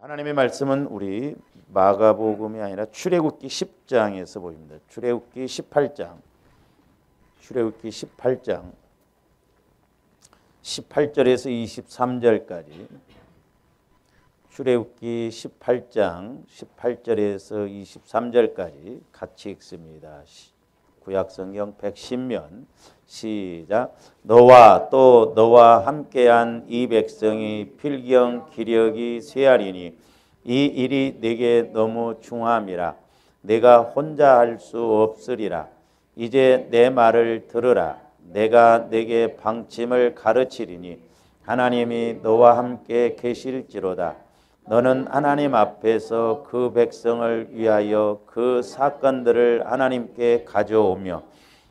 하나님의 말씀은 우리 마가복음이 아니라 출애굽기 10장에서 보입니다. 출애굽기 18장 18절에서 23절까지 출애굽기 18장 18절에서 23절까지 같이 읽습니다. 구약성경 110면 시작. 너와 함께한 이 백성이 필경 기력이 쇠하리니 이 일이 내게 너무 중함이라. 내가 혼자 할 수 없으리라. 이제 내 말을 들으라. 내가 내게 방침을 가르치리니 하나님이 너와 함께 계실지로다. 너는 하나님 앞에서 그 백성을 위하여 그 사건들을 하나님께 가져오며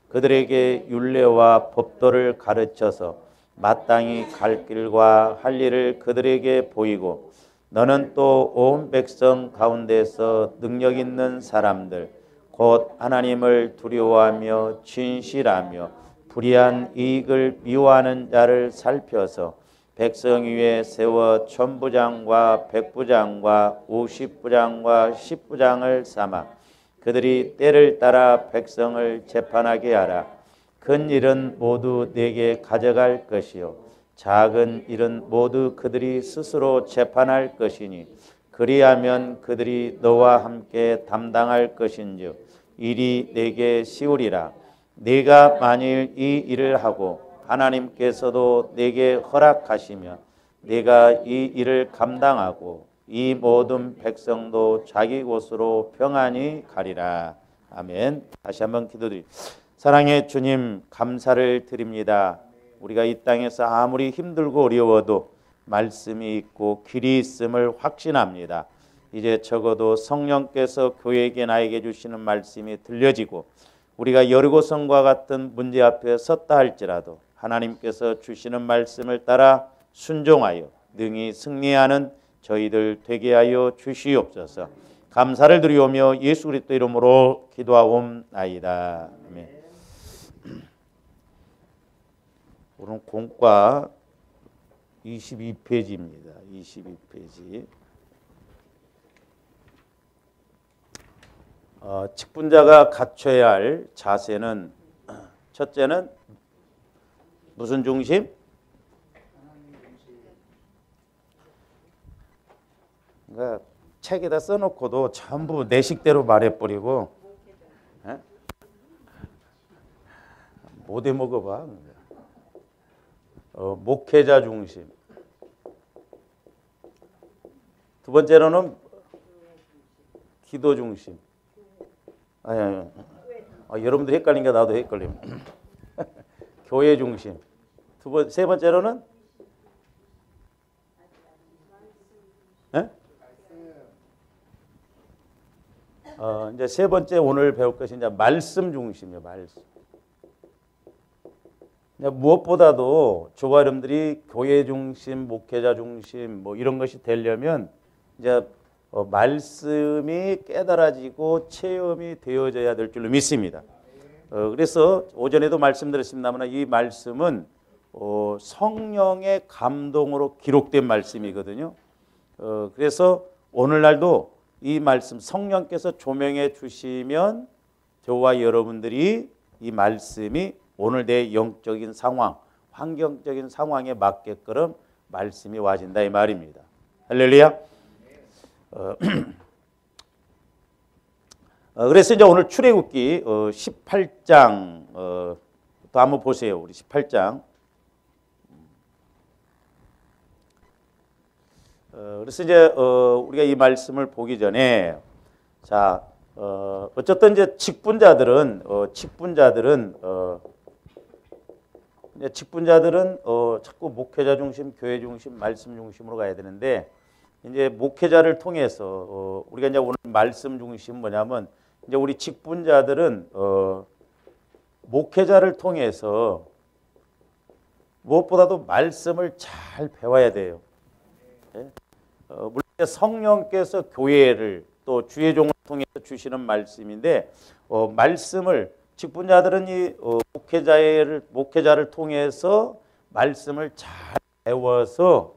그들에게 율례와 법도를 가르쳐서 마땅히 갈 길과 할 일을 그들에게 보이고 너는 또 온 백성 가운데서 능력 있는 사람들 곧 하나님을 두려워하며 진실하며 불의한 이익을 미워하는 자를 살펴서 백성 위에 세워 천부장과 백부장과 50부장과 10부장을 삼아 그들이 때를 따라 백성을 재판하게 하라. 큰 일은 모두 내게 가져갈 것이요 작은 일은 모두 그들이 스스로 재판할 것이니 그리하면 그들이 너와 함께 담당할 것인즉 일이 내게 쉬우리라. 네가 만일 이 일을 하고 하나님께서도 내게 허락하시며 내가 이 일을 감당하고 이 모든 백성도 자기 곳으로 평안히 가리라. 아멘. 다시 한번 기도드립니다. 사랑의 주님, 감사를 드립니다. 우리가 이 땅에서 아무리 힘들고 어려워도 말씀이 있고 길이 있음을 확신합니다. 이제 적어도 성령께서 교회에게 나에게 주시는 말씀이 들려지고 우리가 여리고성과 같은 문제 앞에 섰다 할지라도 하나님께서 주시는 말씀을 따라 순종하여 능히 승리하는 저희들 되게 하여 주시옵소서. 감사를 드리오며 예수 그리스도 이름으로 기도하옵나이다. 아멘. 오늘 공과 22페이지입니다. 22페이지. 직분자가 갖춰야 할 자세는 첫째는 무슨 중심? 그러니까 책에다 써놓고도 전부 내 식대로 말해버리고 못 해먹어봐. 목회자 중심. 두 번째로는 기도 중심. 아니. 여러분들 헷갈리니까 나도 헷갈림. 교회 중심. 세 번째로는 이제 세 번째 오늘 배울 것이 이제 말씀 중심이에요. 말씀. 무엇보다도 저와 여러분들이 교회 중심, 목회자 중심 뭐 이런 것이 되려면 이제 말씀이 깨달아지고 체험이 되어져야 될 줄로 믿습니다. 그래서 오전에도 말씀드렸습니다만 이 말씀은 성령의 감동으로 기록된 말씀이거든요. 그래서 오늘날도 이 말씀 성령께서 조명해 주시면 저와 여러분들이 이 말씀이 오늘 내 영적인 상황, 환경적인 상황에 맞게끔 말씀이 와진다 이 말입니다. 할렐루야. 그래서 이제 오늘 출애굽기 18장 또 한번 보세요. 우리 18장. 그래서 이제 우리가 이 말씀을 보기 전에 자 어쨌든 이제 직분자들은 자꾸 목회자 중심, 교회 중심, 말씀 중심으로 가야 되는데 이제 목회자를 통해서 우리가 이제 오늘 말씀 중심 뭐냐면 이제 우리 직분자들은 목회자를 통해서 무엇보다도 말씀을 잘 배워야 돼요. 물론 성령께서 교회를 또 주의 종을 통해서 주시는 말씀인데 말씀을 직분자들은 이 목회자를 통해서 말씀을 잘 배워서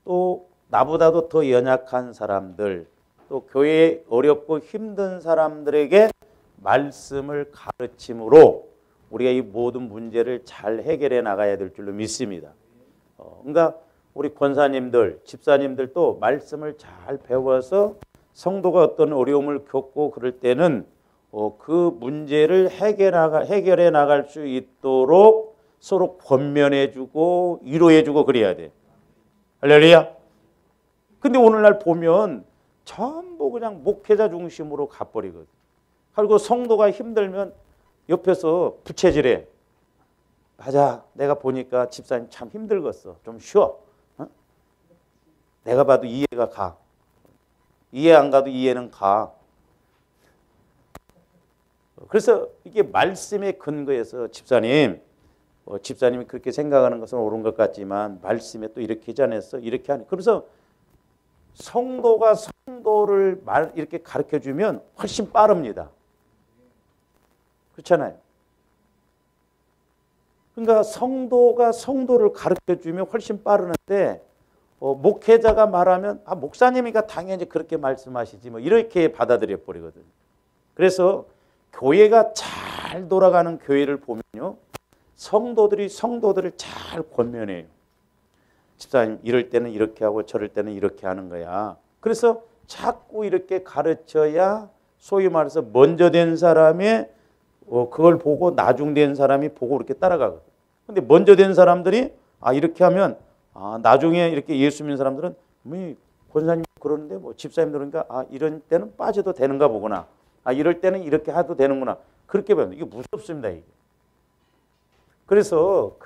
또 나보다도 더 연약한 사람들, 또 교회에 어렵고 힘든 사람들에게 말씀을 가르침으로 우리가 이 모든 문제를 잘 해결해 나가야 될 줄로 믿습니다. 그러니까 우리 권사님들, 집사님들도 말씀을 잘 배워서 성도가 어떤 어려움을 겪고 그럴 때는 그 문제를 해결해 나갈 수 있도록 서로 권면해주고 위로해주고 그래야 돼. 할렐루야. 근데 오늘날 보면 전부 그냥 목회자 중심으로 가버리거든. 그리고 성도가 힘들면 옆에서 부채질해. 맞아, 내가 보니까 집사님 참 힘들겠어. 좀 쉬어. 내가 봐도 이해가 가. 이해 안 가도 이해는 가. 그래서 이게 말씀의 근거에서 집사님이 그렇게 생각하는 것은 옳은 것 같지만 말씀에 또 이렇게 하지 않았어? 이렇게 하네. 그래서 성도가 성도를 이렇게 가르쳐주면 훨씬 빠릅니다. 그렇잖아요. 그러니까 성도가 성도를 가르쳐주면 훨씬 빠르는데 목회자가 말하면 목사님이니까 당연히 그렇게 말씀하시지 뭐 이렇게 받아들여 버리거든요. 그래서 교회가 잘 돌아가는 교회를 보면요, 성도들이 성도들을 잘 권면해요. 집사님 이럴 때는 이렇게 하고 저럴 때는 이렇게 하는 거야. 그래서 자꾸 이렇게 가르쳐야 소위 말해서 먼저 된 사람이 그걸 보고 나중된 사람이 보고 이렇게 따라가거든. 근데 먼저 된 사람들이 이렇게 하면 나중에 이렇게 예수 믿는 사람들은 권사님 그러는데 뭐 집사님 그러니까 이런 때는 빠져도 되는가 보구나. 이럴 때는 이렇게 해도 되는구나. 그렇게 보면 이게 무섭습니다. 이게. 그래서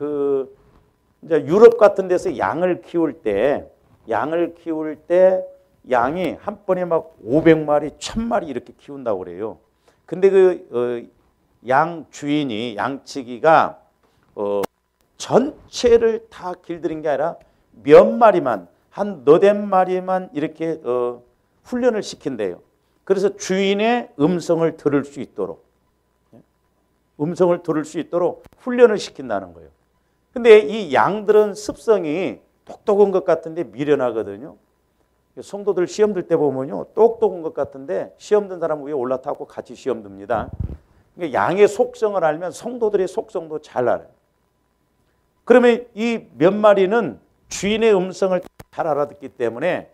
이제 유럽 같은 데서 양을 키울 때 양이 한 번에 막 500마리, 1000마리 이렇게 키운다고 그래요. 근데 양 주인이 양치기가 전체를 다 길들인 게 아니라 몇 마리만 한 너댓 마리만 이렇게 훈련을 시킨대요. 그래서 주인의 음성을 들을 수 있도록 훈련을 시킨다는 거예요. 근데 이 양들은 습성이 똑똑한 것 같은데 미련하거든요. 성도들 시험 들 때 보면요, 똑똑한 것 같은데 시험 든 사람 위에 올라타고 같이 시험 듭니다. 그러니까 양의 속성을 알면 성도들의 속성도 잘 알아요. 그러면 이 몇 마리는 주인의 음성을 잘 알아듣기 때문에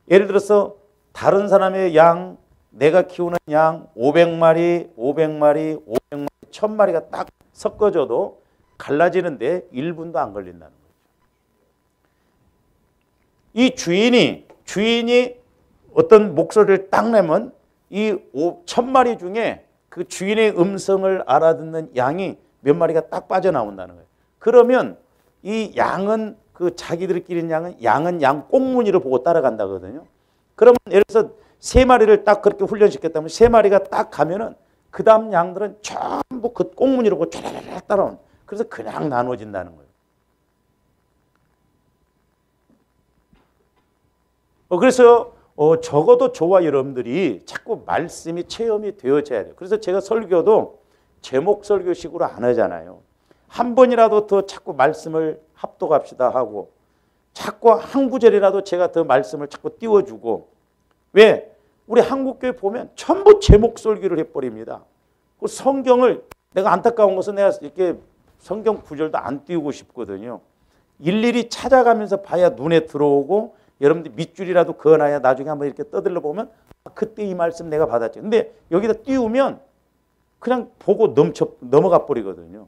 예를 들어서 다른 사람의 양, 내가 키우는 양 500마리, 1000마리가 딱 섞어져도 갈라지는데 1분도 안 걸린다는 거죠. 이 주인이 어떤 목소리를 딱 내면 이 1000마리 중에 그 주인의 음성을 알아듣는 양이 몇 마리가 딱 빠져나온다는 거예요. 그러면 이 양은 자기들끼리 양은 양 꽁무니를 보고 따라간다거든요. 그러면 예를 들어서 3마리를 딱 그렇게 훈련시켰다면 3마리가 딱 가면은 그 다음 양들은 전부 그 꽁무니를 보고 쫙 따라온. 그래서 그냥 나눠진다는 거예요. 그래서 적어도 저와 여러분들이 자꾸 말씀이 체험이 되어져야 돼요. 그래서 제가 설교도 제목 설교식으로 안 하잖아요. 한 번이라도 더 자꾸 말씀을 합독합시다 하고 자꾸 한 구절이라도 제가 더 말씀을 자꾸 띄워주고. 왜? 우리 한국교회 보면 전부 제목 설교를 해버립니다. 그 성경을 내가 안타까운 것은 내가 이렇게 성경 구절도 안 띄우고 싶거든요. 일일이 찾아가면서 봐야 눈에 들어오고 여러분들 밑줄이라도 그어놔야 나중에 한번 이렇게 떠들러 보면 그때 이 말씀 내가 받았지. 근데 여기다 띄우면 그냥 보고 넘어가 버리거든요.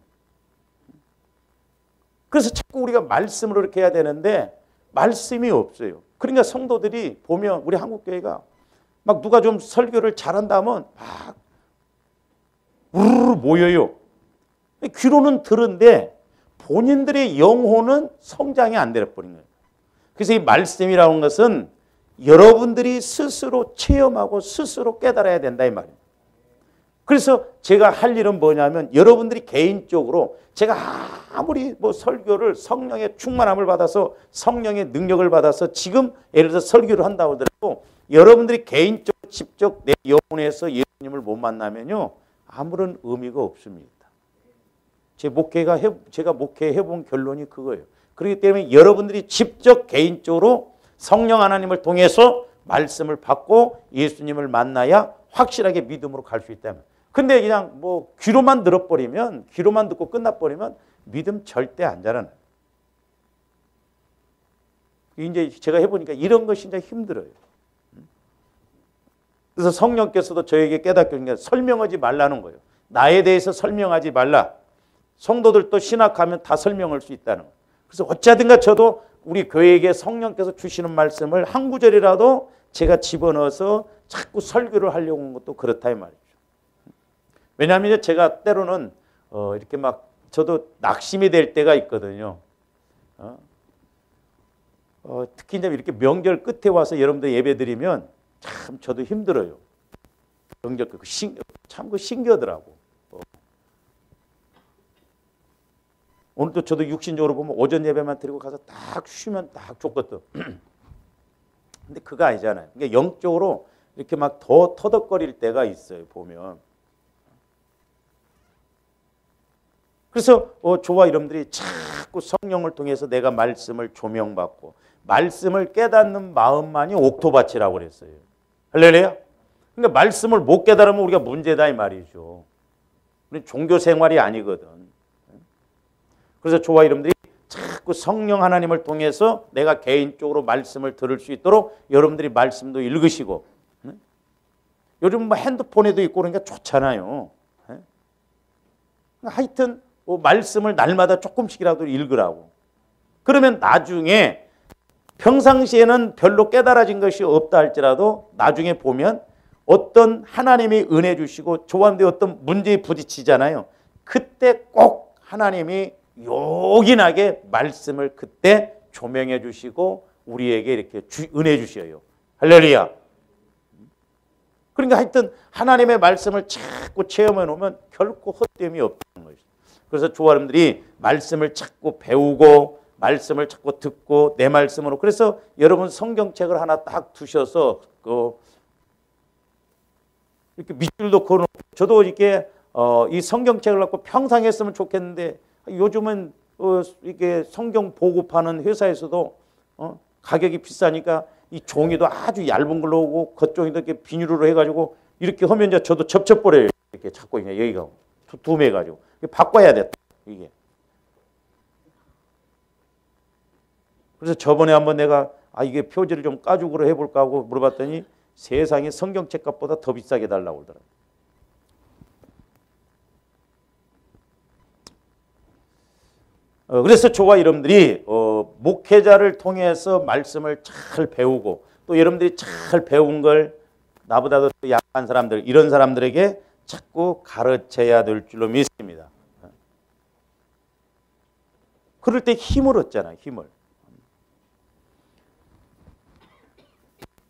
그래서 자꾸 우리가 말씀으로 이렇게 해야 되는데 말씀이 없어요. 그러니까 성도들이 보면 우리 한국교회가 막 누가 좀 설교를 잘한다 하면 막 우르르 모여요. 귀로는 들은데 본인들의 영혼은 성장이 안 되어버린 거예요. 그래서 이 말씀이라는 것은 여러분들이 스스로 체험하고 스스로 깨달아야 된다 이 말이에요. 그래서 제가 할 일은 뭐냐면 여러분들이 개인적으로 제가 아무리 설교를 성령의 충만함을 받아서 성령의 능력을 받아서 지금 예를 들어서 설교를 한다고 하더라도 여러분들이 개인적으로 직접 내 영혼에서 예수님을 못 만나면요 아무런 의미가 없습니다. 제가 목회해 본 결론이 그거예요. 그렇기 때문에 여러분들이 직접 개인적으로 성령 하나님을 통해서 말씀을 받고 예수님을 만나야 확실하게 믿음으로 갈 수 있다면. 근데 그냥 뭐 귀로만 들어버리면, 귀로만 듣고 끝나버리면 믿음 절대 안 자라나요. 이제 제가 해보니까 이런 것이 진짜 힘들어요. 그래서 성령께서도 저에게 깨닫게 한 게 설명하지 말라는 거예요. 나에 대해서 설명하지 말라. 성도들도 신학하면 다 설명할 수 있다는 거예요. 그래서 어찌하든가 저도 우리 교회에게 성령께서 주시는 말씀을 한 구절이라도 제가 집어넣어서 자꾸 설교를 하려고 하는 것도 그렇다 이 말이죠. 왜냐하면 제가 때로는 이렇게 막 저도 낙심이 될 때가 있거든요. 특히 이제 이렇게 명절 끝에 와서 여러분들 예배 드리면 참 저도 힘들어요. 명절 끝 참 신기하더라고. 오늘도 저도 육신적으로 보면 오전 예배만 드리고 가서 딱 쉬면 딱 좋거든. 근데 그거 아니잖아요. 그러니까 영적으로 이렇게 막 더 터덕거릴 때가 있어요. 보면. 그래서 저와 여러분들이 자꾸 성령을 통해서 내가 말씀을 조명받고 말씀을 깨닫는 마음만이 옥토밭이라고 그랬어요. 할렐루야. 그러니까 말씀을 못 깨달으면 우리가 문제다 이 말이죠. 우리는 종교 생활이 아니거든. 그래서 저와 여러분들이 자꾸 성령 하나님을 통해서 내가 개인적으로 말씀을 들을 수 있도록 여러분들이 말씀도 읽으시고, 요즘 뭐 핸드폰에도 있고 그러니까 좋잖아요. 하여튼 말씀을 날마다 조금씩이라도 읽으라고. 그러면 나중에 평상시에는 별로 깨달아진 것이 없다 할지라도 나중에 보면 어떤 하나님이 은혜 주시고 조합대 어떤 문제에 부딪히잖아요. 그때 꼭 하나님이 요긴하게 말씀을 그때 조명해 주시고 우리에게 이렇게 은혜 주셔요. 할렐루야. 그러니까 하여튼 하나님의 말씀을 자꾸 체험해 놓으면 결코 헛됨이 없다는 것이죠. 그래서 조아름들이 말씀을 자꾸 배우고 말씀을 자꾸 듣고 내 말씀으로, 그래서 여러분 성경책을 하나 딱 두셔서 이렇게 밑줄도 그어놓고, 저도 이렇게 이 성경책을 갖고 평생 했으면 좋겠는데 요즘은 이게 성경 보급하는 회사에서도 가격이 비싸니까 이 종이도 아주 얇은 걸로 오고 겉종이도 이렇게 비닐로 해가지고 이렇게 하면 이제 저도 접쳐버려요. 이렇게 자꾸 그냥 여기가 두툼해가지고 바꿔야 돼 이게. 그래서 저번에 한번 내가 이게 표지를 좀 까죽으로 해볼까 하고 물어봤더니 세상에 성경책 값보다 더 비싸게 달라고 그러더라고요. 그래서 저와 여러분들이 목회자를 통해서 말씀을 잘 배우고 또 여러분들이 잘 배운 걸 나보다도 약한 사람들, 이런 사람들에게 자꾸 가르쳐야 될 줄로 믿습니다. 그럴 때 힘을 얻잖아요. 힘을.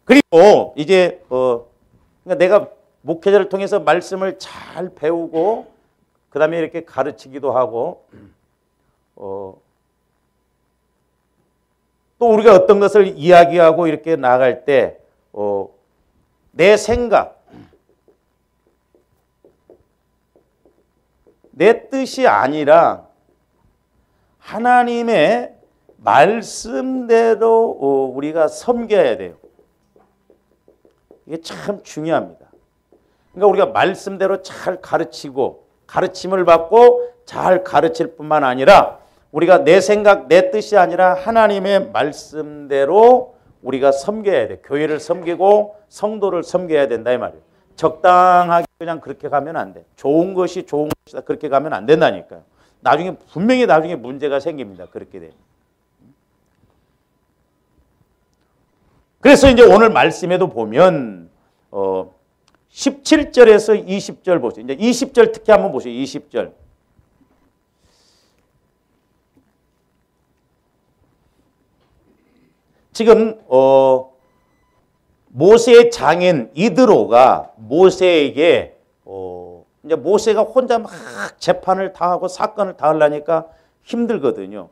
그리고 이제 그러니까 내가 목회자를 통해서 말씀을 잘 배우고 그 다음에 이렇게 가르치기도 하고 또 우리가 어떤 것을 이야기하고 이렇게 나갈 때 내 생각, 내 뜻이 아니라 하나님의 말씀대로 우리가 섬겨야 돼요. 이게 참 중요합니다. 그러니까 우리가 말씀대로 잘 가르치고 가르침을 받고 잘 가르칠 뿐만 아니라 우리가 내 생각, 내 뜻이 아니라 하나님의 말씀대로 우리가 섬겨야 돼. 교회를 섬기고 성도를 섬겨야 된다 이 말이에요. 적당하게 그냥 그렇게 가면 안 돼. 좋은 것이 좋은 것이다 그렇게 가면 안 된다니까요. 나중에 분명히 나중에 문제가 생깁니다. 그렇게 돼. 그래서 이제 오늘 말씀에도 보면 17절에서 20절 보세요. 이제 20절 특히 한번 보세요. 20절. 지금 모세의 장인 이드로가 모세에게 이제 모세가 혼자 막 재판을 다 하고 사건을 다 하려니까 힘들거든요.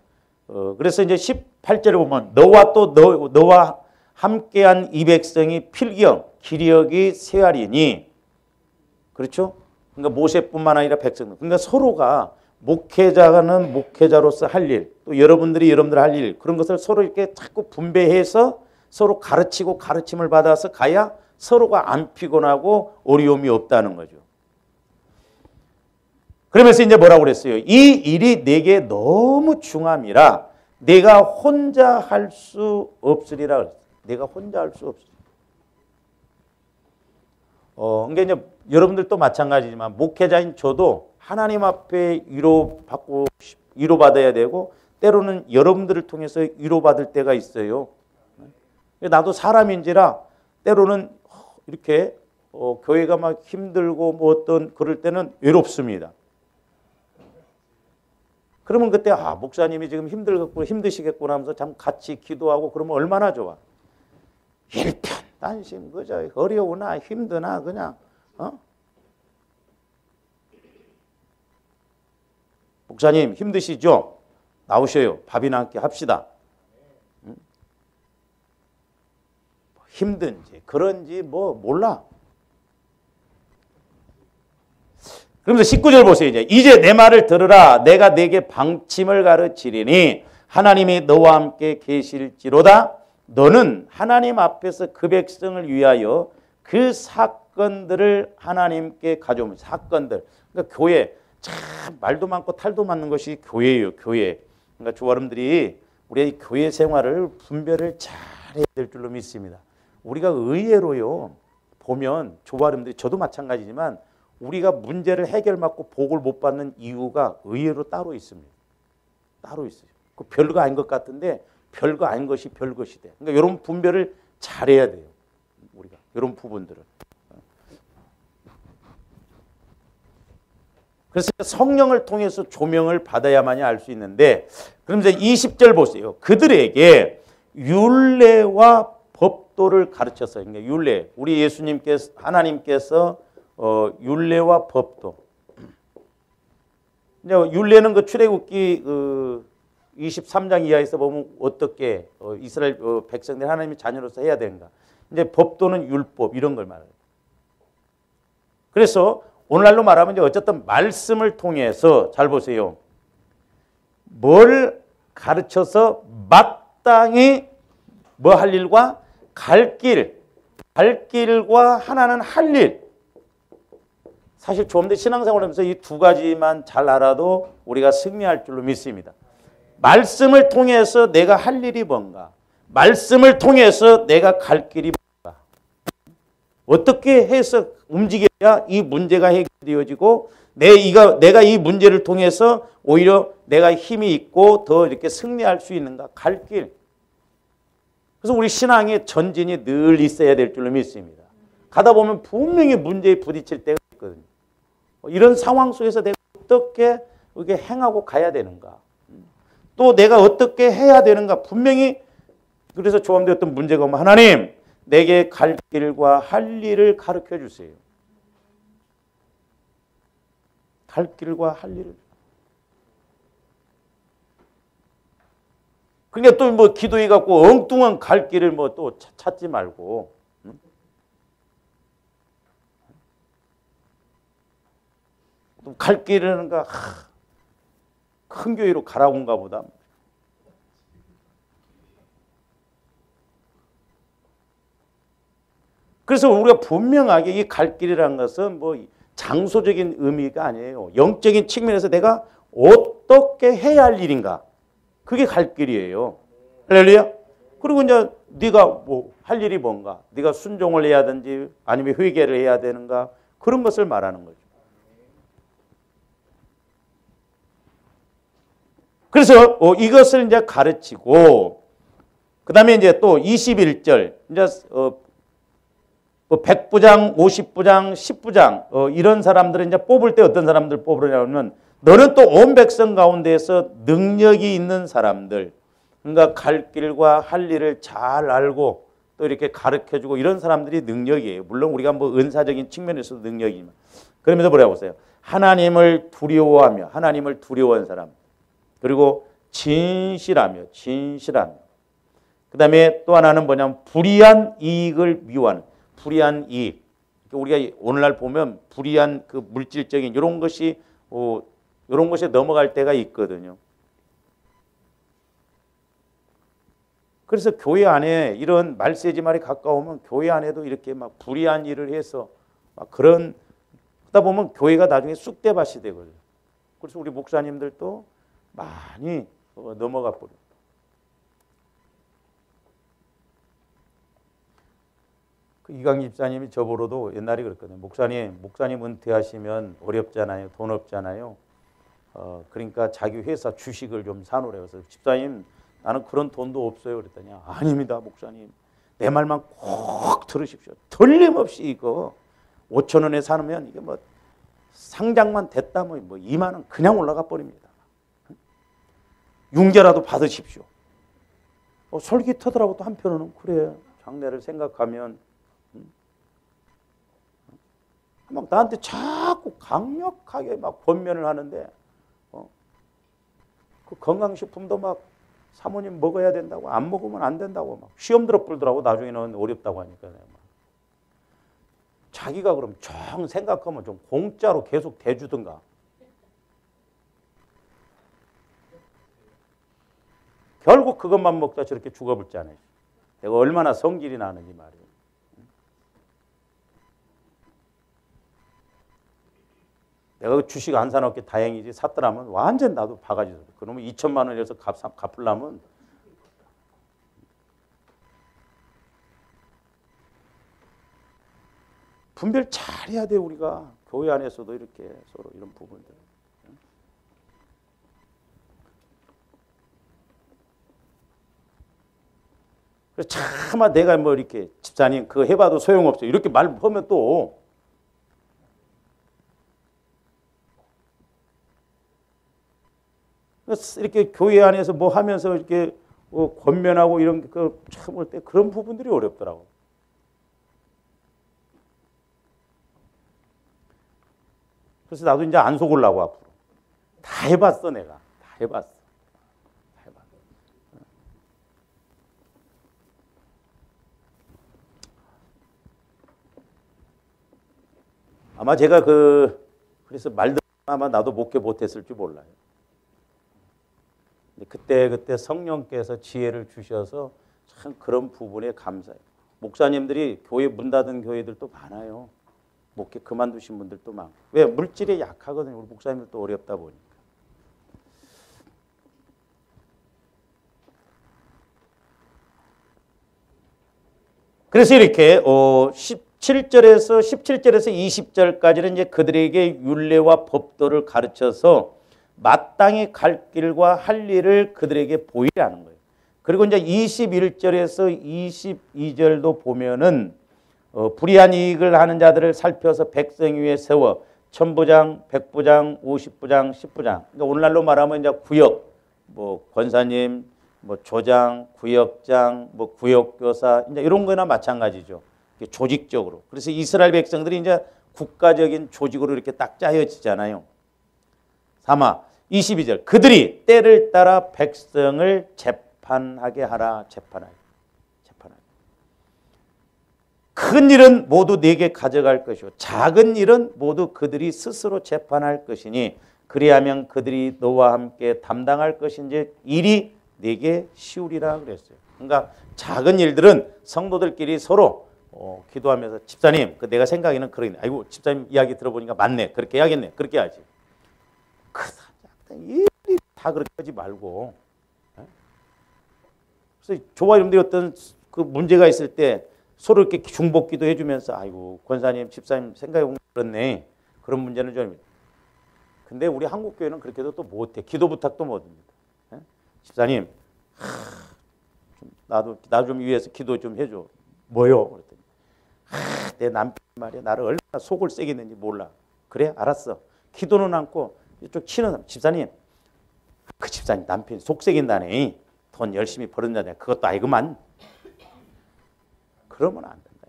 그래서 이제 18절에 보면 너와 함께한 이 백성이 필경 기력이 쇠하리니, 그렇죠? 그러니까 모세뿐만 아니라 백성들. 그러니까 서로가 목회자는 목회자로서 할 일, 또 여러분들이 여러분들 할 일, 그런 것을 서로 이렇게 자꾸 분배해서 서로 가르치고 가르침을 받아서 가야 서로가 안 피곤하고 어려움이 없다는 거죠. 그러면서 이제 뭐라고 그랬어요? 이 일이 내게 너무 중함이라 내가 혼자 할 수 없으리라 그랬어요. 내가 혼자 할 수 없으리라. 그러니까 이제 여러분들도 마찬가지지만 목회자인 저도 하나님 앞에 위로받아야 되고 때로는 여러분들을 통해서 위로받을 때가 있어요. 나도 사람인지라 때로는 이렇게 교회가 막 힘들고 뭐 어떤 그럴 때는 외롭습니다. 그러면 그때 목사님이 지금 힘드시겠구나 하면서 참 같이 기도하고 그러면 얼마나 좋아. 일편단심 그저 어려우나 힘드나 그냥 목사님 힘드시죠? 나오셔요. 밥이나 함께 합시다. 힘든지 그런지 뭐 몰라. 그러면서 19절 보세요. 이제 내 말을 들으라. 내가 네게 방침을 가르치리니 하나님이 너와 함께 계실지로다. 너는 하나님 앞에서 그 백성을 위하여 그 사건들을 하나님께 가져오면 사건들. 그러니까 교회 참 말도 많고 탈도 많은 것이 교회예요. 교회. 그러니까 주 여러분들이 우리의 교회 생활을 분별을 잘해야 될 줄로 믿습니다. 우리가 의외로요 보면 주 여러분들이 저도 마찬가지지만 우리가 문제를 해결받고 복을 못 받는 이유가 의외로 따로 있습니다. 따로 있어요. 그 별거 아닌 것 같은데 별거 아닌 것이 별것이 돼. 그러니까 이런 분별을 잘해야 돼요. 우리가 이런 부분들은. 그래서 성령을 통해서 조명을 받아야만이 알 수 있는데 그러면서 20절 보세요. 그들에게 율례와 법도를 가르쳤어요. 그러니까 율례. 우리 예수님께서 하나님께서 율례와 법도. 율례는 그 출애굽기 23장 이하에서 보면 어떻게 이스라엘 백성들 하나님의 자녀로서 해야 되는가. 이제 법도는 율법 이런 걸 말해요. 그래서 오늘날로 말하면 이제 어쨌든 말씀을 통해서 잘 보세요. 뭘 가르쳐서 마땅히 뭐 할 일과 갈 길과 하나는 할 일. 사실 좀 더 신앙생활을 하면서 이 두 가지만 잘 알아도 우리가 승리할 줄로 믿습니다. 말씀을 통해서 내가 할 일이 뭔가, 말씀을 통해서 내가 갈 길이 뭔가, 어떻게 해서 움직여야 이 문제가 해결되어지고 내가 이 문제를 통해서 오히려 내가 힘이 있고 더 이렇게 승리할 수 있는가, 갈 길. 그래서 우리 신앙의 전진이 늘 있어야 될 줄로 믿습니다. 가다 보면 분명히 문제에 부딪힐 때가 있거든요. 이런 상황 속에서 내가 어떻게 이렇게 행하고 가야 되는가, 또 내가 어떻게 해야 되는가, 분명히. 그래서 조함되었던 문제가 오면 하나님 내게 갈 길과 할 일을 가르쳐 주세요. 갈 길과 할 일을. 그러니까 또 뭐 기도해 갖고 엉뚱한 갈 길을 뭐 또 찾지 말고, 갈 길이라는가 큰 교회로 가라고인가 보다. 그래서 우리가 분명하게 이 갈 길이라는 것은 뭐 장소적인 의미가 아니에요. 영적인 측면에서 내가 어떻게 해야 할 일인가, 그게 갈 길이에요. 할렐루야. 그리고 이제 네가 뭐 할 일이 뭔가, 네가 순종을 해야 하든지 아니면 회개를 해야 되는가, 그런 것을 말하는 거죠. 그래서 이것을 이제 가르치고, 그 다음에 이제 또 21절, 이제 100부장, 50부장, 10부장, 이런 사람들을 이제 뽑을 때 어떤 사람들 뽑으냐면, 너는 또 온 백성 가운데에서 능력이 있는 사람들, 그러니까 갈 길과 할 일을 잘 알고 또 이렇게 가르쳐주고 이런 사람들이 능력이에요. 물론 우리가 뭐 은사적인 측면에서도 능력이지만. 그러면서 뭐라고 보세요? 하나님을 두려워하며, 하나님을 두려워하는 사람. 그리고 진실하며. 그 다음에 또 하나는 뭐냐면 불의한 이익을 미워하는. 불의한 이익. 우리가 오늘날 보면 불의한 그 물질적인 이런 것이 이런 것에 넘어갈 때가 있거든요. 그래서 교회 안에 이런 말세지 말이 가까우면 교회 안에도 이렇게 막 불의한 일을 해서 막 그런 그러다 보면 교회가 나중에 쑥대밭이 되거든요. 그래서 우리 목사님들도 많이 넘어가 버려요. 그 이강기 집사님이 저보러도 옛날에 그랬거든요. 목사님 은퇴하시면 어렵잖아요. 돈 없잖아요. 그러니까 자기 회사 주식을 좀 사놓으래요. 그래서 집사님 나는 그런 돈도 없어요. 그랬더니 아닙니다, 목사님. 내 말만 꼭 들으십시오. 틀림없이 이거 5천 원에 사놓으면 이게 뭐 상장만 됐다 뭐 2만 원 그냥 올라가 버립니다. 융자라도 받으십시오. 솔깃하더라고. 또 한편으로는 그래. 장래를 생각하면 막 나한테 자꾸 강력하게 막 권면을 하는데 그 건강식품도 막 사모님 먹어야 된다고 안 먹으면 안 된다고 막 시험 들어 불더라고. 나중에는 어렵다고 하니까 자기가 그럼 정 생각하면 좀 공짜로 계속 대주든가. 결국 그것만 먹다 저렇게 죽어버렸잖아요. 내가 얼마나 성질이 나는지 말이에요. 내가 그 주식 안 사놓게 다행이지 샀더라면 완전 나도 바가지. 그러면 2천만 원이어서 갚으려면 분별 잘해야 돼. 우리가 교회 안에서도 이렇게 서로 이런 부분들. 그래서 차마 내가 뭐 이렇게 집사님 그거 해봐도 소용없어 이렇게 말하면 또 이렇게 교회 안에서 뭐 하면서 이렇게 권면하고 이런 그 참을 때 그런 부분들이 어렵더라고. 그래서 나도 이제 안 속으려고 앞으로 다 해봤어. 내가 다 해봤어. 아마 제가 그래서 말도 아마 나도 목회 못했을 줄 몰라요. 그때 성령께서 지혜를 주셔서 참 그런 부분에 감사해요. 목사님들이 교회 문 닫은 교회들도 많아요. 목회 그만두신 분들도 많고. 왜? 물질에 약하거든요. 우리 목사님들도 어렵다 보니까. 그래서 이렇게 17절에서 20절까지는 이제 그들에게 율례와 법도를 가르쳐서 마땅히 갈 길과 할 일을 그들에게 보이라는 거예요. 그리고 이제 21절에서 22절도 보면은 불의한 이익을 하는 자들을 살펴서 백성 위에 세워 천부장, 백부장, 50부장, 10부장. 그러니까 오늘날로 말하면 이제 구역, 뭐 권사님, 뭐 조장, 구역장, 뭐 구역교사 이제 이런 거나 마찬가지죠. 조직적으로. 그래서 이스라엘 백성들이 이제 국가적인 조직으로 이렇게 딱 짜여지잖아요. 22절 그들이 때를 따라 백성을 재판하게 하라. 재판하게. 큰 일은 모두 네게 가져갈 것이요 작은 일은 모두 그들이 스스로 재판할 것이니 그리하면 그들이 너와 함께 담당할 것인지 일이 네게 쉬우리라 그랬어요. 그러니까 작은 일들은 성도들끼리 서로 기도하면서 집사님 내가 생각에는 그러네. 아이고 집사님 이야기 들어보니까 맞네. 그렇게 해야겠네. 그렇게 해야지. 일이 다 그렇게 하지 말고. 그래서 저와 여러분들이 어떤 그 문제가 있을 때 서로 이렇게 중복기도 해주면서 아이고 권사님, 집사님 생각해보면 그렇네. 그런 문제는 좀. 근데 우리 한국 교회는 그렇게도 또 못해. 기도 부탁도 못합니다. 집사님, 나도 좀 위해서 기도 좀 해줘. 뭐요? 그랬더니 내 남편 말이야 나를 얼마나 속을 세게 했는지 몰라. 그래? 알았어. 기도는 않고 이쪽 치는 사람. 집사님, 그 집사님 남편이 속 세긴다네. 돈 열심히 벌었는데 그것도 아니구만. 그러면 안 된다.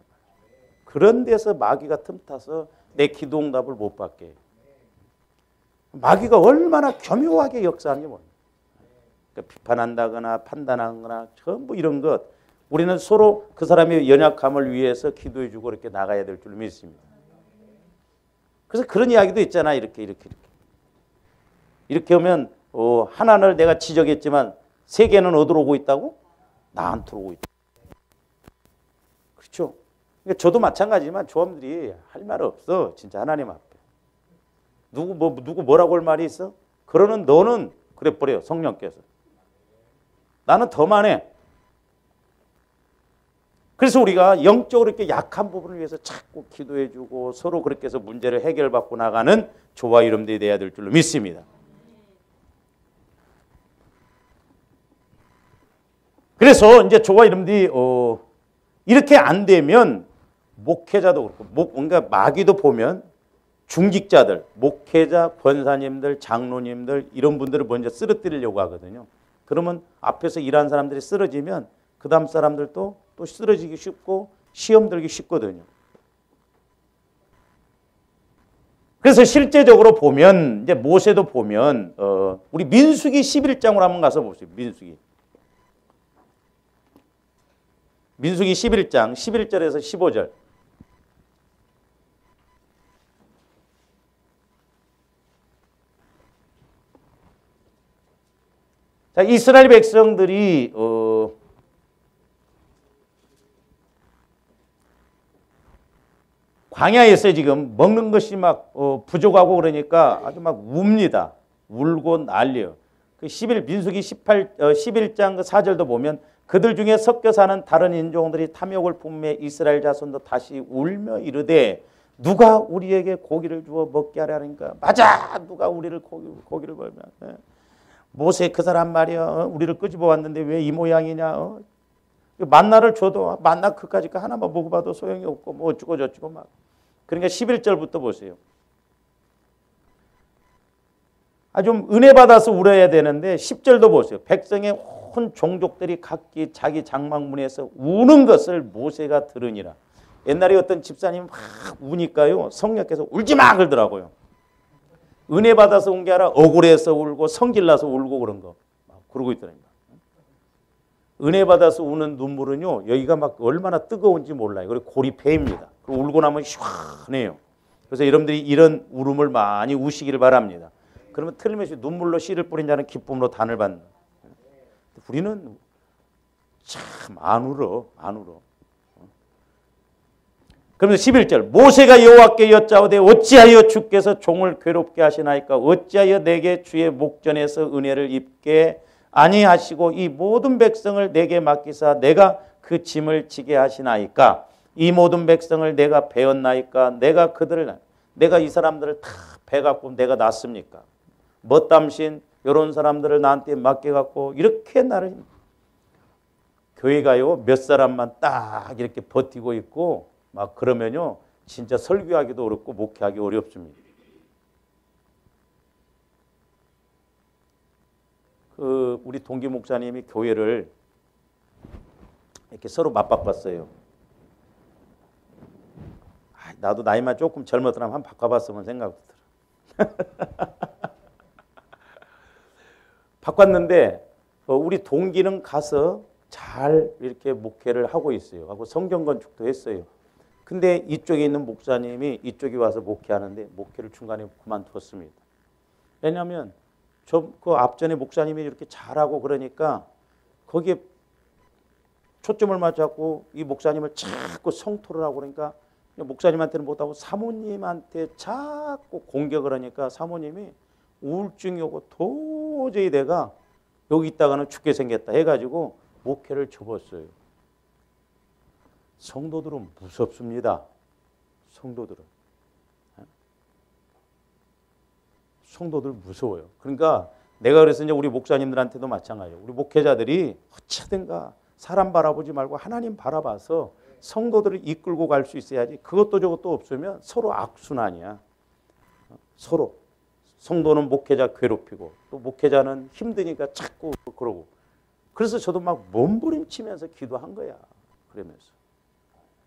그런 데서 마귀가 틈타서 내 기도 응답을 못 받게. 마귀가 얼마나 교묘하게 역사하는지 모릅니다. 그러니까 비판한다거나 판단하거나 전부 이런 것 우리는 서로 그 사람의 연약함을 위해서 기도해주고 이렇게 나가야 될 줄 믿습니다. 그래서 그런 이야기도 있잖아. 이렇게 하면 하나를 내가 지적했지만 세 개는 어디로 오고 있다고? 나한테 오고 있다. 그렇죠? 그러니까 저도 마찬가지지만 조합들이 할 말 없어. 진짜 하나님 앞에. 누구 뭐라고 할 말이 있어? 그러는 너는 그래 버려요. 성령께서. 나는 더만 해. 그래서 우리가 영적으로 이렇게 약한 부분을 위해서 자꾸 기도해주고 서로 그렇게 해서 문제를 해결받고 나가는 저와 여러분들이 돼야 될 줄로 믿습니다. 그래서 이제 저와 여러분들이 이렇게 안 되면 목회자도 그렇고 뭔가 마귀도 보면 중직자들, 목회자, 권사님들, 장로님들 이런 분들을 먼저 쓰러뜨리려고 하거든요. 그러면 앞에서 일하는 사람들이 쓰러지면 그 다음 사람들도 또 쓰러지기 쉽고 시험 들기 쉽거든요. 그래서 실제적으로 보면 이제 모세도 보면 우리 민수기 11장으로 한번 가서 보세요. 민수기 11장 11절에서 15절. 자, 이스라엘 백성들이 광야에서 지금 먹는 것이 막 부족하고 그러니까 아주 막 웁니다. 울고 난리요. 그 민수기 11장 그 4절도 보면 그들 중에 섞여 사는 다른 인종들이 탐욕을 품매 이스라엘 자손도 다시 울며 이르되 누가 우리에게 고기를 주어 먹게 하려니까 맞아 누가 우리를 고기를 벌면 모세 그 사람 말이야 우리를 끄집어 왔는데 왜 이 모양이냐 만나를 줘도 만나 그까짓 거 하나만 먹어봐도 소용이 없고 뭐 어쩌고 저쩌고 막 그러니까 11절부터 보세요. 좀 은혜 받아서 울어야 되는데 10절도 보세요. 백성의 온 종족들이 각기 자기 장막문에서 우는 것을 모세가 들으니라. 옛날에 어떤 집사님이 막 우니까요. 성령께서 울지 마 그러더라고요. 은혜 받아서 온 게 아니라 억울해서 울고 성질나서 울고 그런 거. 그러고 있더라고요. 은혜 받아서 우는 눈물은요. 여기가 막 얼마나 뜨거운지 몰라요. 그리고 골이 패입니다. 그리고 울고 나면 시원해요. 그래서 여러분들이 이런 울음을 많이 우시기를 바랍니다. 그러면 틀림없이 눈물로 씨를 뿌린 자는 기쁨으로 단을 받는. 우리는 참 안 울어. 그러면서 11절 모세가 여호와께 여짜오되 어찌하여 주께서 종을 괴롭게 하시나이까 어찌하여 내게 주의 목전에서 은혜를 입게 아니하시고 이 모든 백성을 내게 맡기사 내가 그 짐을 지게 하시나이까 이 모든 백성을 내가 배웠나이까 내가 이 사람들을 다 배갖고 내가 낳습니까? 멋담신 이런 사람들을 나한테 맡겨갖고 이렇게 나를 교회가요 몇 사람만 딱 이렇게 버티고 있고 막 그러면요 진짜 설교하기도 어렵고 목회하기 어렵습니다. 우리 동기 목사님이 교회를 이렇게 서로 맞바꿨어요. 나도 나이만 조금 젊었더라면 한번 바꿔봤으면 생각 들어. 바꿨는데 우리 동기는 가서 잘 이렇게 목회를 하고 있어요. 하고 성경 건축도 했어요. 근데 이쪽에 있는 목사님이 이쪽에 와서 목회하는데 목회를 중간에 그만두었습니다. 왜냐하면 그 앞전에 목사님이 이렇게 잘하고 그러니까 거기에 초점을 맞춰갖고 이 목사님을 자꾸 성토를 하고 그러니까 목사님한테는 못하고 사모님한테 자꾸 공격을 하니까 사모님이 우울증이 오고 도저히 내가 여기 있다가는 죽게 생겼다 해가지고 목회를 접었어요. 성도들은 무섭습니다. 성도들 무서워요. 그러니까 내가 그래서 이제 우리 목사님들한테도 마찬가지예요. 우리 목회자들이 어찌든가 사람 바라보지 말고 하나님 바라봐서 성도들을 이끌고 갈 수 있어야지. 그것도 저것도 없으면 서로 악순환이야. 서로. 성도는 목회자 괴롭히고 또 목회자는 힘드니까 자꾸 그러고. 그래서 저도 막 몸부림치면서 기도한 거야. 그러면서.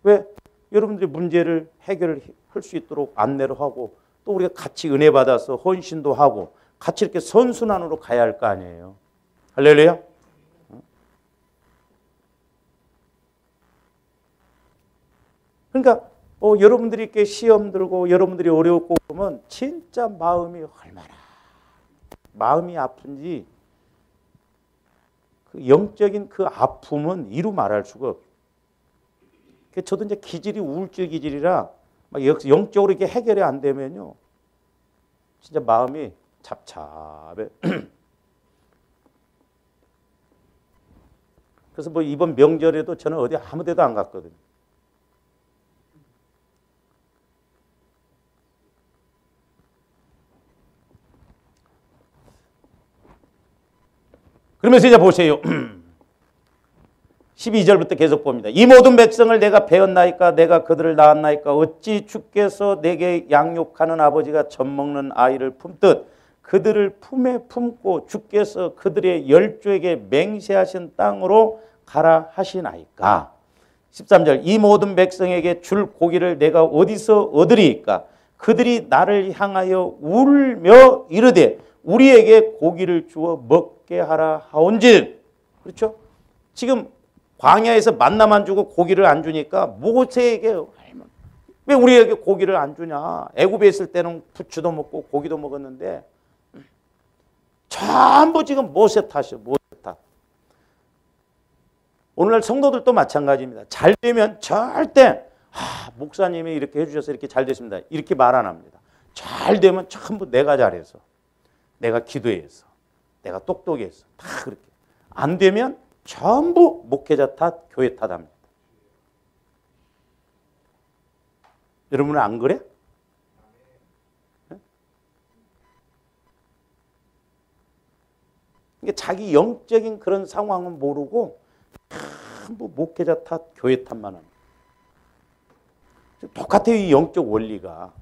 왜? 여러분들이 문제를 해결할 수 있도록 안내를 하고 또 우리가 같이 은혜 받아서 헌신도 하고 같이 이렇게 선순환으로 가야 할 거 아니에요. 할렐루야. 그러니까 여러분들이 이렇게 시험 들고 여러분들이 어려웠고 그러면 진짜 마음이 얼마나 마음이 아픈지 그 영적인 그 아픔은 이루 말할 수가 없어요. 저도 이제 기질이 우울증 기질이라 막 영적으로 이렇게 해결이 안 되면요. 진짜 마음이 잡잡해. 그래서 뭐 이번 명절에도 저는 어디 아무 데도 안 갔거든요. 그러면서 이제 보세요. 12절부터 계속 봅니다. 이 모든 백성을 내가 배웠나이까 내가 그들을 낳았나이까 어찌 주께서 내게 양육하는 아버지가 젖먹는 아이를 품듯 그들을 품에 품고 주께서 그들의 열조에게 맹세하신 땅으로 가라 하시나이까. 13절 이 모든 백성에게 줄 고기를 내가 어디서 얻으리이까. 그들이 나를 향하여 울며 이르되 우리에게 고기를 주어 먹게 하라 하온즉. 그렇죠? 지금 광야에서 만나만 주고 고기를 안 주니까 모세에게 왜 우리에게 고기를 안 주냐. 애굽에 있을 때는 부추도 먹고 고기도 먹었는데 전부 지금 모세 탓이에요. 모세 탓. 오늘날 성도들도 마찬가지입니다. 잘 되면 절대 목사님이 이렇게 해주셔서 이렇게 잘 됐습니다. 이렇게 말 안 합니다. 잘 되면 전부 내가 잘해서 내가 기도해서 내가 똑똑해서 다 그렇게. 안 되면 전부 목회자 탓, 교회 탓합니다. 여러분은 안 그래? 그러니까 자기 영적인 그런 상황은 모르고 전부 목회자 탓, 교회 탓만 합니다. 똑같아요, 이 영적 원리가.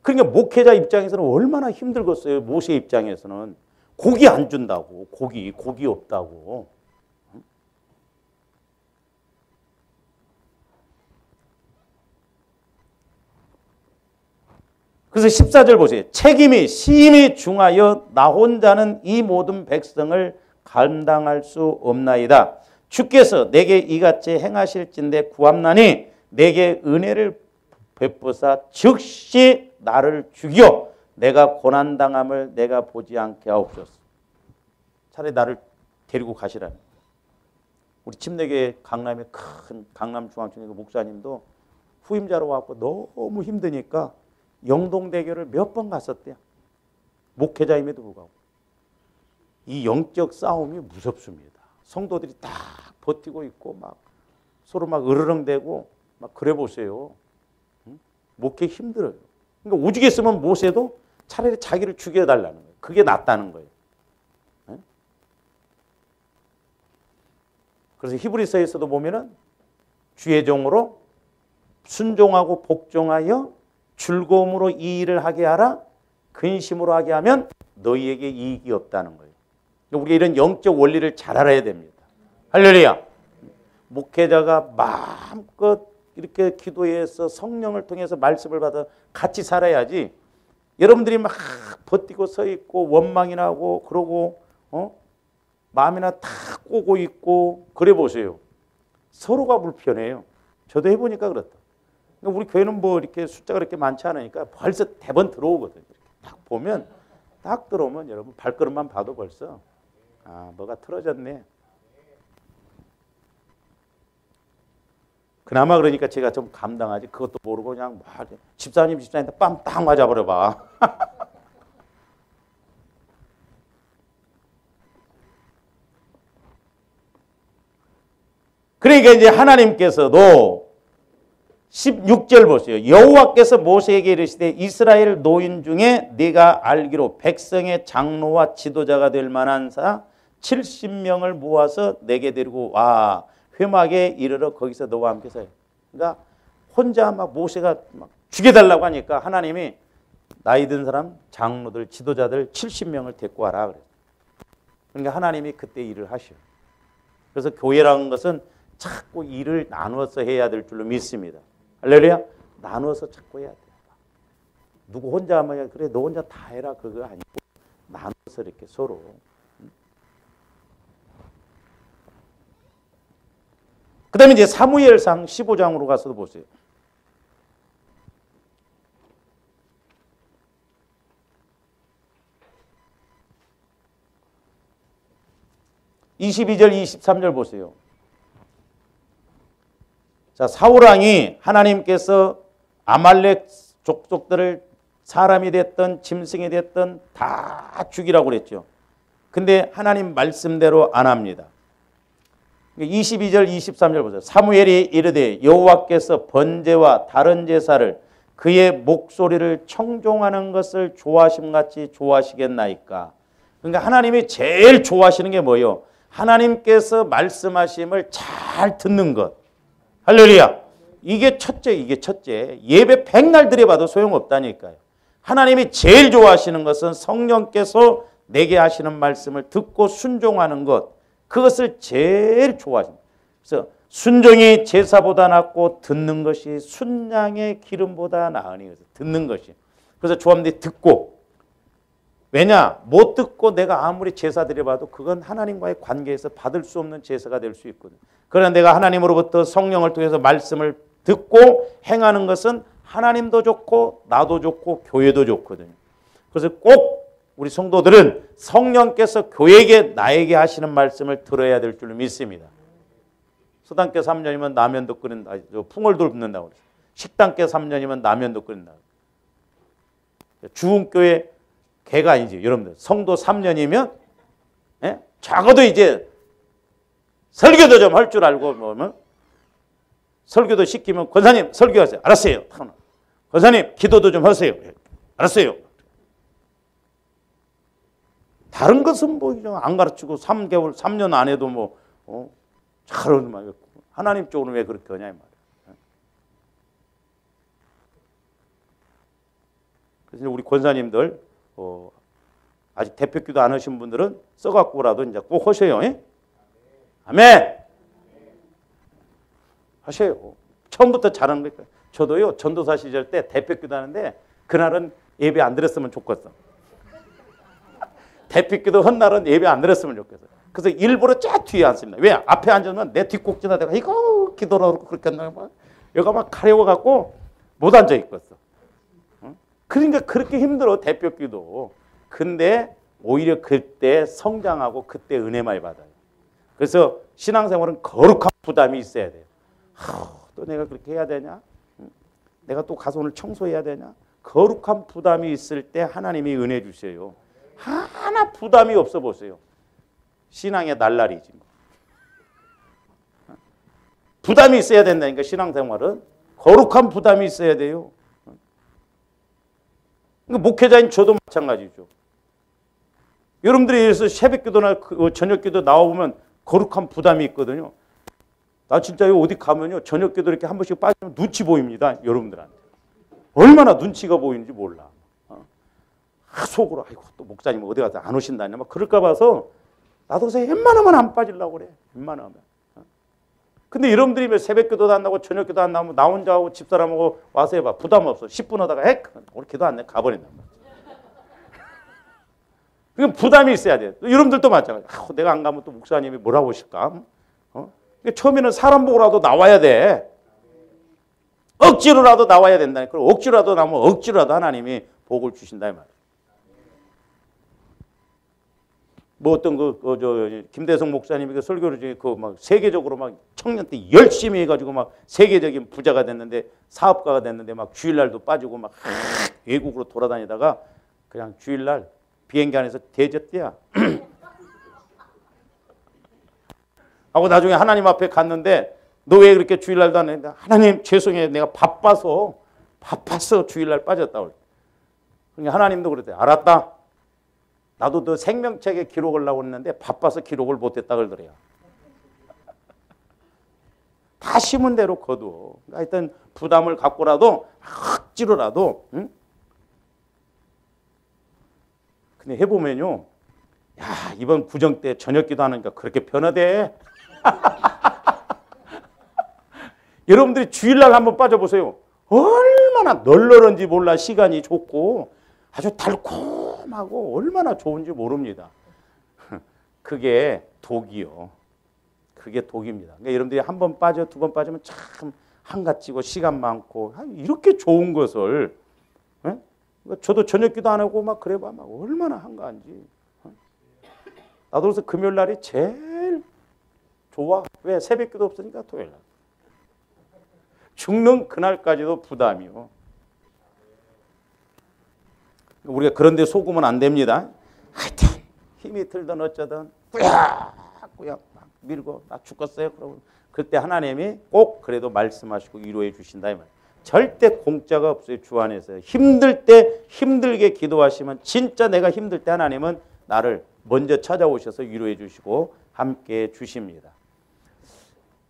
그러니까 목회자 입장에서는 얼마나 힘들겠어요. 모세 입장에서는 고기 안 준다고, 고기 없다고. 그래서 14절 보세요. 책임이 심히 중하여 나 혼자는 이 모든 백성을 감당할 수 없나이다. 주께서 내게 이같이 행하실진대 구함나니 내게 은혜를 베푸사 즉시 나를 죽여 내가 고난당함을 내가 보지 않게 하옵소서. 차라리 나를 데리고 가시라는. 우리 침례교회 강남의 큰 강남중앙청교 목사님도 후임자로 와서 너무 힘드니까 영동대교를 몇 번 갔었대요. 목회자임에도 불구하고. 이 영적 싸움이 무섭습니다. 성도들이 딱 버티고 있고 막 서로 막 으르렁대고 막 그래 보세요. 목회 힘들어요. 그러니까 오죽했으면 모세도 차라리 자기를 죽여달라는 거예요. 그게 낫다는 거예요. 그래서 히브리서에서도 보면은 주의 종으로 순종하고 복종하여 즐거움으로 이 일을 하게 하라. 근심으로 하게 하면 너희에게 이익이 없다는 거예요. 우리가 이런 영적 원리를 잘 알아야 됩니다. 할렐루야. 목회자가 마음껏 이렇게 기도해서 성령을 통해서 말씀을 받아 같이 살아야지. 여러분들이 막 버티고 서 있고 원망이 나고 그러고 마음이나 다 꼬고 있고 그래 보세요. 서로가 불편해요. 저도 해보니까 그렇다. 우리 교회는 뭐 이렇게 숫자가 그렇게 많지 않으니까 벌써 대번 들어오거든요. 딱 보면, 딱 들어오면 여러분 발걸음만 봐도 벌써 뭐가 틀어졌네. 그나마 그러니까 제가 좀 감당하지. 그것도 모르고 그냥 집사님한테 빰 딱 맞아버려 봐. 그러니까 이제 하나님께서도 16절 보세요. 여호와께서 모세에게 이르시되 이스라엘 노인 중에 네가 알기로 백성의 장로와 지도자가 될 만한 자 70명을 모아서 내게 데리고 와 회막에 이르러 거기서 너와 함께 서요. 그러니까 혼자 막 모세가 막 죽여달라고 하니까 하나님이 나이 든 사람 장로들 지도자들 70명을 데리고 와라 그래요. 그러니까 하나님이 그때 일을 하셔요. 그래서 교회라는 것은 자꾸 일을 나누어서 해야 될 줄로 믿습니다. 할렐루야. 나누어서 자꾸 해야 돼요. 누구 혼자 하면 그래 너 혼자 다 해라 그거 아니고 나누어서 이렇게 서로. 그 다음에 이제 사무엘상 15장으로 가서도 보세요. 22절 23절 보세요. 자, 사울왕이 하나님께서 아말렉 족속들을 사람이 됐든 짐승이 됐든 다 죽이라고 그랬죠. 근데 하나님 말씀대로 안 합니다. 22절 23절 보세요. 사무엘이 이르되 여호와께서 번제와 다른 제사를 그의 목소리를 청종하는 것을 좋아하심같이 좋아하시겠나이까. 그러니까 하나님이 제일 좋아하시는 게 뭐예요? 하나님께서 말씀하심을 잘 듣는 것. 할렐루야. 이게 첫째. 예배 백날 드려봐도 소용없다니까요. 하나님이 제일 좋아하시는 것은 성령께서 내게 하시는 말씀을 듣고 순종하는 것. 그것을 제일 좋아하십니다. 그래서 순종이 제사보다 낫고 듣는 것이 순양의 기름보다 나으니. 듣는 것이. 그래서 조합들이 듣고. 왜냐? 못 듣고 내가 아무리 제사 드려봐도 그건 하나님과의 관계에서 받을 수 없는 제사가 될 수 있거든요. 그러나 내가 하나님으로부터 성령을 통해서 말씀을 듣고 행하는 것은 하나님도 좋고 나도 좋고 교회도 좋거든요. 그래서 꼭 우리 성도들은 성령께서 교회에게 나에게 하시는 말씀을 들어야 될 줄 믿습니다. 수단께 3년이면 라면도 끓인다. 풍월도 붓는다고 그랬어요. 식당께 3년이면 라면도 끓인다. 주흥교회 개가 아니지. 여러분들 성도 3년이면 적어도 이제 설교도 좀 할 줄 알고 뭐면 설교도 시키면 권사님 설교하세요. 알았어요. 권사님 기도도 좀 하세요. 알았어요. 다른 것은 뭐 안 가르치고 3개월, 3년 안 해도 뭐 잘하는 말. 하나님 쪽으로 왜 그렇게 하냐 이 말이야. 그래서 우리 권사님들 아직 대표기도 안 하신 분들은 써갖고라도 이제 꼭 하셔요. 아멘. 하셔요. 처음부터 잘하는 거니까. 저도요 전도사 시절 때 대표기도 하는데 그날은 예배 안 드렸으면 좋겠어. 대표기도 한 날은 예배 안 드렸으면 좋겠어. 그래서 일부러 쫙 뒤에 앉습니다. 왜? 앞에 앉으면 내 뒷꼭지나 내가 이거 기도라고 그렇게 한다고 막 여기가 막 가려워갖고 못 앉아 있겠어. 그러니까 그렇게 힘들어 대표기도. 근데 오히려 그때 성장하고 그때 은혜 많이 받아요. 그래서 신앙생활은 거룩한 부담이 있어야 돼요. 또 내가 그렇게 해야 되냐? 내가 또 가서 오늘 청소해야 되냐? 거룩한 부담이 있을 때 하나님이 은혜 주세요. 하나 부담이 없어 보세요. 신앙의 날라리지. 부담이 있어야 된다니까 신앙생활은. 거룩한 부담이 있어야 돼요. 그러니까 목회자인 저도 마찬가지죠. 여러분들이 여기서 새벽기도나 저녁기도 나와보면 거룩한 부담이 있거든요. 나 진짜 어디 가면요 저녁기도 이렇게 한 번씩 빠지면 눈치 보입니다. 여러분들한테. 얼마나 눈치가 보이는지 몰라. 속으로 아이고 또 목사님 어디 가서 안 오신다냐 막 그럴까 봐서 나도 웬만하면 안 빠지려고 그래. 웬만하면. 근데 여러분들이 왜 새벽기도도 안 나고 저녁기도 안 나오면 나 혼자 하고 집사람하고 와서 해봐. 부담 없어. 10분 하다가 오늘 기도 안 내. 가버린단 말이야. 그럼 부담이 있어야 돼. 여러분들도 마찬가지. 내가 안 가면 또 목사님이 뭐라고 하실까? 처음에는 사람 보고라도 나와야 돼. 억지로라도 나와야 된다니까. 억지로라도 나오면 억지로라도 하나님이 복을 주신다 이 말이야. 뭐 어떤 김대성 목사님이 그 설교를 중에 막 세계적으로 막 청년 때 열심히 해가지고 막 세계적인 부자가 됐는데 사업가가 됐는데 막 주일날도 빠지고 막 외국으로 돌아다니다가 그냥 주일날 비행기 안에서 대졌대야. 하고 나중에 하나님 앞에 갔는데 너 왜 그렇게 주일날도 안 했는데 하나님 죄송해요. 내가 바빠서 주일날 빠졌다고. 그러니까 하나님도 그랬대. 알았다. 나도 너 생명책에 기록을 하려고 했는데 바빠서 기록을 못했다 그러더래요. 다 심은 대로 거둬. 하여튼 부담을 갖고라도 억지로라도 응? 근데 해보면요. 야 이번 구정 때 저녁기도 하니까 그렇게 변화돼. 여러분들이 주일날 한번 빠져보세요. 얼마나 널널한지 몰라. 시간이 좋고 아주 달콤하고 얼마나 좋은지 모릅니다. 그게 독이요. 그게 독입니다. 그러니까 여러분들이 한 번 빠져 두 번 빠지면 참 한가지고 시간 많고 이렇게 좋은 것을 저도 저녁기도 안 하고 막 그래봐 막 얼마나 한가한지. 나도 그래서 금요일 날이 제일 좋아. 왜? 새벽기도 없으니까 토요일 날. 죽는 그날까지도 부담이요. 우리가 그런데 속으면 안 됩니다. 하여튼 힘이 들든 어쩌든 꾸역꾸역 막 밀고 나 죽겠어요. 그러고 그때 하나님이 꼭 그래도 말씀하시고 위로해 주신다 이 말. 절대 공짜가 없어요. 주 안에서. 힘들 때 힘들게 기도하시면 진짜 내가 힘들 때 하나님은 나를 먼저 찾아오셔서 위로해 주시고 함께 주십니다.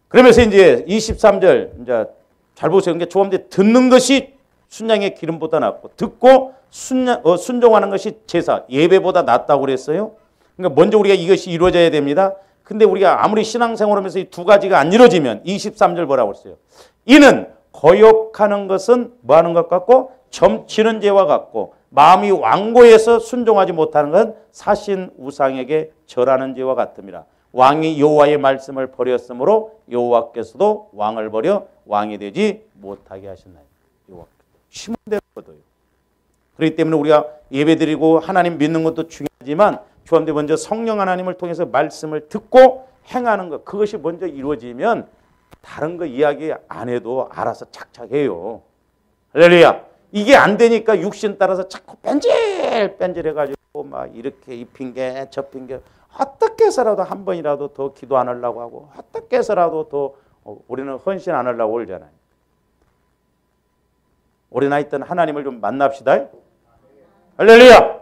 그러면서 이제 23절 이제 잘 보세요. 그러니까 조함대 듣는 것이 순양의 기름보다 낫고 듣고 순종하는 것이 제사 예배보다 낫다고 그랬어요. 그러니까 먼저 우리가 이것이 이루어져야 됩니다. 근데 우리가 아무리 신앙생활하면서 이 두 가지가 안 이루어지면 23절 뭐라고 했어요? 이는 거역하는 것은 뭐 하는 것 같고 점치는 죄와 같고 마음이 완고해서 순종하지 못하는 건 사신 우상에게 절하는 죄와 같습니다. 왕이 여호와의 말씀을 버렸으므로 여호와께서도 왕을 버려 왕이 되지 못하게 하셨나요? 쉬면 되거든요. 그렇기 때문에 우리가 예배드리고 하나님 믿는 것도 중요하지만 주함대 먼저 성령 하나님을 통해서 말씀을 듣고 행하는 것, 그것이 먼저 이루어지면 다른 거 이야기 안 해도 알아서 착착해요. 할렐루야. 이게 안 되니까 육신 따라서 자꾸 뺀질해가지고 막 이렇게 이 핑계 저 핑계 어떻게 해서라도 한 번이라도 더 기도 안 하려고 하고 어떻게 해서라도 더 우리는 헌신 안 하려고 그러잖아요. 우리 나이 때는 하나님을 좀 만납시다. 할렐루야.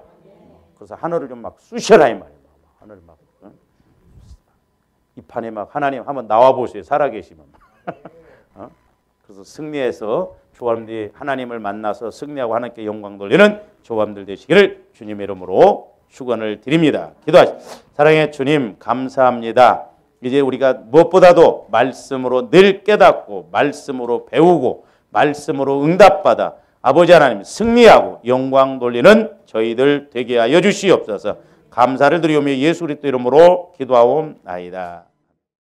그래서 하늘을 좀 막 쑤셔라 이 말이에요. 하늘 막 이 판에 막 하나님 한번 나와 보세요. 살아계시면. 그래서 승리해서 조함들이 하나님을 만나서 승리하고 하나님께 영광 돌리는 조함들 되시기를 주님의 이름으로 축원을 드립니다. 기도하시죠. 사랑의 주님 감사합니다. 이제 우리가 무엇보다도 말씀으로 늘 깨닫고 말씀으로 배우고 말씀으로 응답받아 아버지 하나님 승리하고 영광 돌리는 저희들 되게 하여 주시옵소서. 감사를 드리오며 예수 그리스도 이름으로 기도하옵나이다.